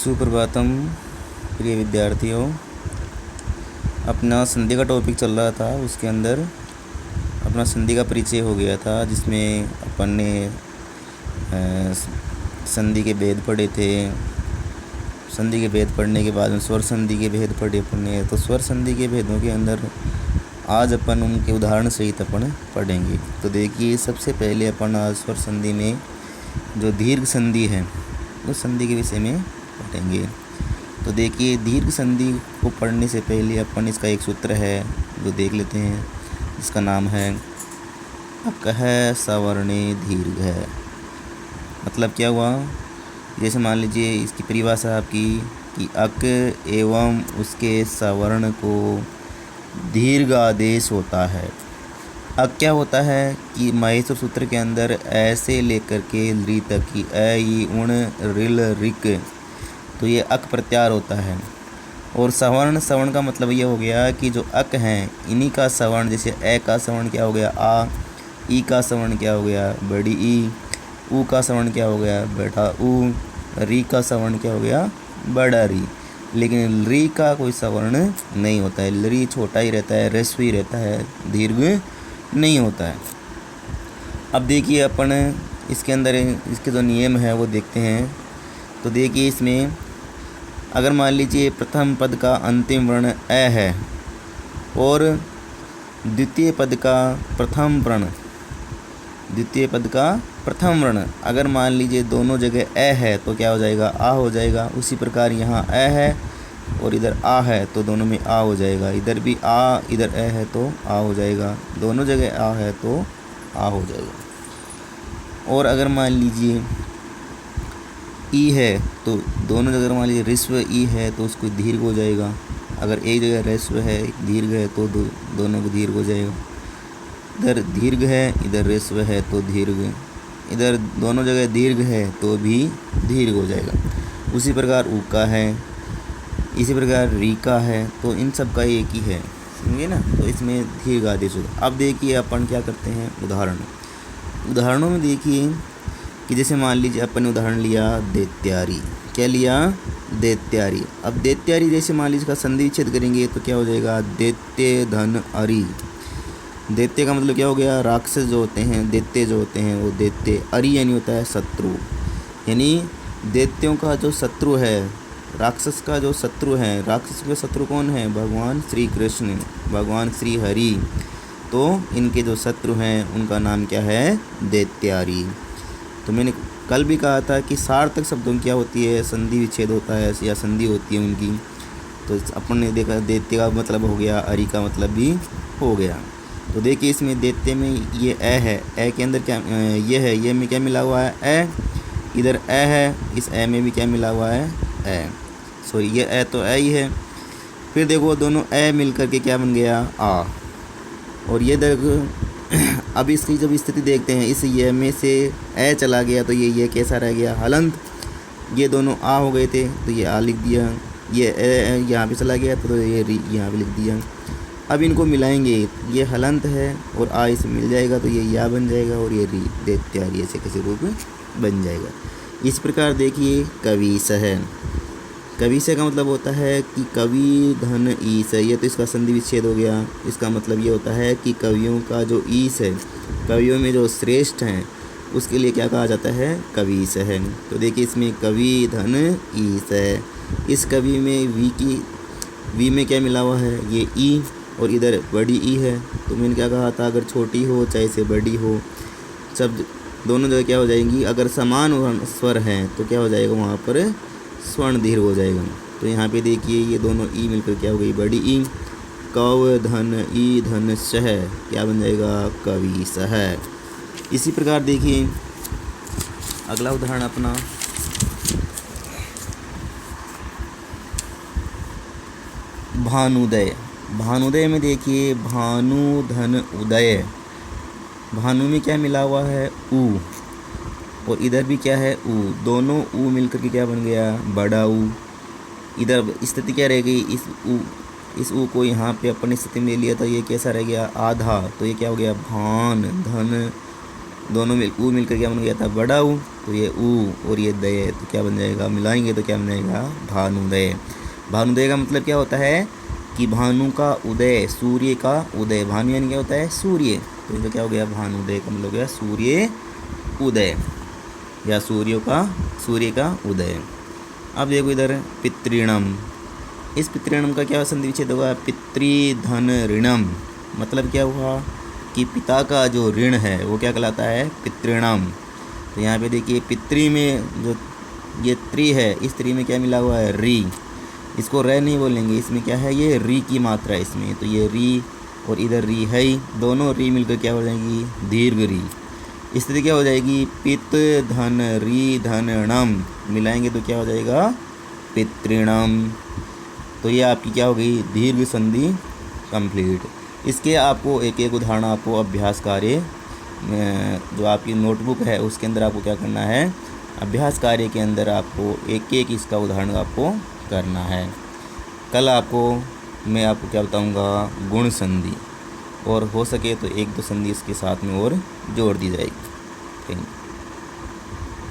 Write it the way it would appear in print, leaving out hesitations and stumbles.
सुप्रभातम प्रिय विद्यार्थियों। अपना संधि का टॉपिक चल रहा था, उसके अंदर अपना संधि का परिचय हो गया था, जिसमें अपन ने संधि के भेद पढ़े थे। संधि के भेद पढ़ने के बाद में स्वर संधि के भेद पढ़े अपन ने। तो स्वर संधि के भेदों के अंदर आज अपन उनके उदाहरण सहित अपन पढ़ेंगे। तो देखिए, सबसे पहले अपन आज स्वर संधि में जो दीर्घ संधि है उस संधि के विषय में पढ़ेंगे। तो देखिए, दीर्घ संधि को पढ़ने से पहले अपन इसका एक सूत्र है जो देख लेते हैं, जिसका नाम है अकः सवर्णे दीर्घ है। मतलब क्या हुआ, जैसे मान लीजिए इसकी परिभाषा आपकी कि अक एवं उसके सवर्ण को दीर्घ आदेश होता है। अब क्या होता है कि महेश्वर सूत्र के अंदर ऐसे लेकर के ली तक की ऐ ई उण रिल रिक, तो ये अक प्रत्यार होता है। और सवर्ण का मतलब ये हो गया कि जो अक हैं इन्हीं का सवर्ण, जैसे ए का सवर्ण क्या हो गया आ, ई का सवर्ण क्या हो गया बड़ी ई, ऊ का सवर्ण क्या हो गया बेटा ऊ, री का सवर्ण क्या हो गया बड़ा री। लेकिन री का कोई सवर्ण नहीं होता है, री छोटा ही रहता है, ह्रस्व ही रहता है, दीर्घ नहीं होता है। अब देखिए, अपन इसके अंदर इसके जो नियम है वो देखते हैं। तो देखिए, इसमें अगर मान लीजिए प्रथम पद का अंतिम वर्ण ए है और द्वितीय पद का प्रथम वर्ण अगर मान लीजिए दोनों जगह ए है तो क्या हो जाएगा आ हो जाएगा। उसी प्रकार यहाँ ए है और इधर आ है तो दोनों में आ हो जाएगा। इधर भी आ, इधर ए है तो आ हो जाएगा। दोनों जगह आ है तो आ हो जाएगा। और अगर मान लीजिए ई है तो दोनों जगह मान लीजिए ऋस्व ई है तो उसको दीर्घ हो जाएगा। अगर एक जगह ऋस्व है दीर्घ है तो दोनों को दीर्घ हो जाएगा। इधर दीर्घ है इधर ऋस्व है तो दीर्घ, इधर दोनों जगह दीर्घ है तो भी दीर्घ हो जाएगा। उसी प्रकार ऊ का है, इसी प्रकार री का है, तो इन सब का एक ही है, समझे ना। तो इसमें दीर्घ आदेश होगा। अब देखिए अपन क्या करते हैं, उदाहरणों में देखिए कि जैसे मान लीजिए अपन ने उदाहरण लिया दैत्यारी। क्या लिया दैत्यारी। अब दैत्यारी जैसे मान लीजिए का संधि विच्छेद करेंगे तो क्या हो जाएगा दैत्य धन अरी। दैत्य का मतलब क्या हो गया, राक्षस जो होते हैं, दैत्य जो होते हैं वो दैत्य, अरी यानी होता है शत्रु। यानी दैत्यों का जो शत्रु है, राक्षस का जो शत्रु है, राक्षस के शत्रु कौन है भगवान श्री कृष्ण, भगवान श्री हरि। तो इनके जो शत्रु हैं उनका नाम क्या है दैत्यारी। तो मैंने कल भी कहा था कि सार्थक शब्दों की क्या होती है, संधि विच्छेद होता है या संधि होती है उनकी। तो अपन ने देखा दैत्य का मतलब हो गया, अरि का मतलब भी हो गया। तो देखिए, इसमें दैत्य में ये ए है, ए के अंदर क्या ये है, ये में क्या मिला हुआ है ए, इधर ए है, इस ए में भी क्या मिला हुआ है ए, सॉरी ये ए तो ए ही है। फिर देखो दोनों ए मिल करके क्या बन गया आ। और ये देखो अब इसकी जब स्थिति देखते हैं, इस ये में से ए चला गया तो ये कैसा रह गया हलंत। ये दोनों आ हो गए थे तो ये आ लिख दिया, ये ए यहाँ पे चला गया तो ये री यहाँ पे लिख दिया। अब इनको मिलाएंगे, ये हलंत है और आ इसे मिल जाएगा तो ये या बन जाएगा और ये री दैत्यारी ऐसे किसी रूप में बन जाएगा। इस प्रकार देखिए कविश है, कविश का मतलब होता है कि कवि धन ईश है। ये तो इसका संधि विच्छेद हो गया। इसका मतलब ये होता है कि कवियों का जो ईश है, कवियों में जो श्रेष्ठ हैं उसके लिए क्या कहा जाता है कविश है। तो देखिए, इसमें कवि धन ईश है। इस कवि में वी में क्या मिला हुआ है ये ई, और इधर बड़ी ई है। तो मैंने क्या कहा था, अगर छोटी हो चाहे से बड़ी हो, सब दोनों जगह क्या हो जाएंगी, अगर समान स्वर हैं तो क्या हो जाएगा वहाँ पर स्वर्ण दीर्घ हो जाएगा। तो यहाँ पे देखिए ये दोनों ई मिलकर क्या हो गई बड़ी ई। कव धन ई धन शह क्या बन जाएगा कवि सह। इसी प्रकार देखिए अगला उदाहरण अपना भानुदय। भानुदय में देखिए भानु धन उदय, भानु में क्या मिला हुआ है ऊ, और इधर भी क्या है ऊ, दोनों ऊ मिलकर के क्या बन गया बड़ा ऊ। इधर स्थिति क्या रह गई, इस ऊ को यहाँ पे अपनी स्थिति में लिया तो ये कैसा रह गया आधा, तो ये क्या हो गया भान धन, दोनों ऊ मिलकर क्या बन गया था बड़ा ऊ। तो ये ऊ और ये दय, तो क्या बन जाएगा, मिलाएंगे तो क्या बन जाएगा, भानुदय। भानुदय का मतलब क्या होता है कि भानु का उदय, सूर्य का उदय। भानु यानी क्या होता है, सूर्य। तो ये क्या हो गया, भानुदय का मतलब हो गया सूर्य उदय या सूर्य का उदय। अब देखो इधर पितृणम। इस पितृणम का क्या संधि विच्छेद होगा, पितृधन ऋणम। मतलब क्या हुआ कि पिता का जो ऋण है वो क्या कहलाता है, पितृणम। तो यहाँ पे देखिए पितृ में जो ये त्रि है, इस त्रि में क्या मिला हुआ है, री। इसको रे नहीं बोलेंगे, इसमें क्या है, ये री की मात्रा है इसमें। तो ये री और इधर री है, दोनों री मिलकर क्या हो जाएगी, दीर्घ री। स्थिति क्या हो जाएगी, पित धन री धन णम, मिलाएंगे तो क्या हो जाएगा, पितृणम। तो ये आपकी क्या हो गई, दीर्घ संधि कंप्लीट। इसके आपको एक एक उदाहरण आपको अभ्यास कार्य जो आपकी नोटबुक है उसके अंदर आपको क्या करना है, अभ्यास कार्य के अंदर आपको एक एक इसका उदाहरण आपको करना है। कल मैं आपको क्या बताऊंगा, गुण संधि, और हो सके तो एक दो संधि इसके साथ में और जोड़ दी जाएगी। Thank you.